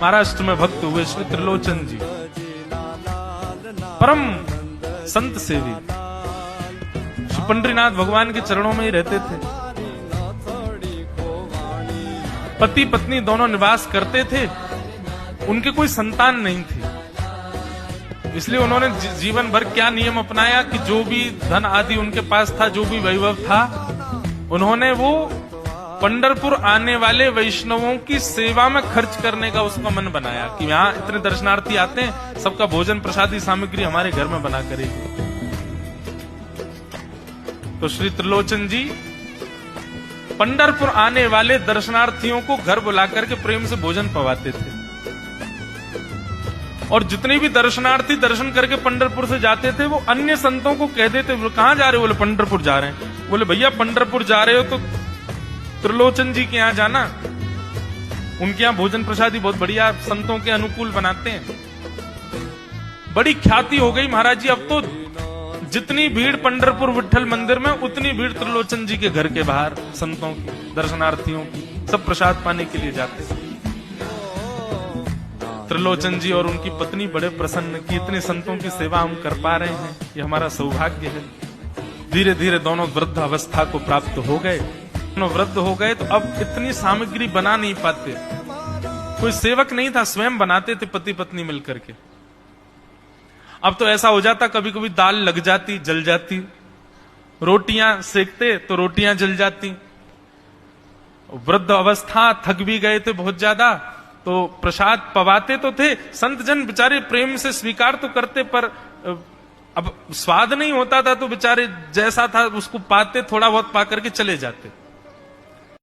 महाराष्ट्र में भक्त हुए श्री त्रिलोचन जी, परम संत सेवी, श्री पंडरीनाथ भगवान के चरणों में ही रहते थे। पति पत्नी दोनों निवास करते थे, उनके कोई संतान नहीं थी, इसलिए उन्होंने जीवन भर क्या नियम अपनाया कि जो भी धन आदि उनके पास था, जो भी वैभव था, उन्होंने वो पंढरपुर आने वाले वैष्णवों की सेवा में खर्च करने का उसका मन बनाया कि यहाँ इतने दर्शनार्थी आते हैं, सबका भोजन प्रसादी सामग्री हमारे घर में बना करेगी। तो श्री त्रिलोचन जी पंढरपुर आने वाले दर्शनार्थियों को घर बुलाकर के प्रेम से भोजन पवाते थे। और जितने भी दर्शनार्थी दर्शन करके पंढरपुर से जाते थे, वो अन्य संतों को कह देते, वो कहां जा रहे हो? बोले पंढरपुर जा रहे हैं। बोले भैया पंढरपुर जा रहे हो तो त्रिलोचन जी के यहां जाना, उनके यहां भोजन प्रसादी बहुत बढ़िया संतों के अनुकूल बनाते हैं। बड़ी ख्याति हो गई महाराज जी, अब तो जितनी भीड़ पंढरपुर विठल मंदिर में, उतनी भीड़ त्रिलोचन जी के घर के बाहर संतों की, दर्शनार्थियों की, सब प्रसाद पाने के लिए जाते थे। त्रिलोचन जी और उनकी पत्नी बड़े प्रसन्न कि इतने संतों की सेवा हम कर पा रहे हैं, ये हमारा सौभाग्य है। धीरे धीरे दोनों वृद्ध अवस्था को प्राप्त हो गए। दोनों वृद्ध हो गए तो अब इतनी सामग्री बना नहीं पाते, कोई सेवक नहीं था, स्वयं बनाते थे पति पत्नी मिलकर के। अब तो ऐसा हो जाता, कभी कभी दाल लग जाती, जल जाती, रोटियां सेकते तो रोटियां जल जाती। वृद्ध अवस्था, थक भी गए थे बहुत ज्यादा, तो प्रसाद पवाते तो थे, संत जन बेचारे प्रेम से स्वीकार तो करते, पर अब स्वाद नहीं होता था, तो बेचारे जैसा था उसको पाते, थोड़ा बहुत पा करके चले जाते।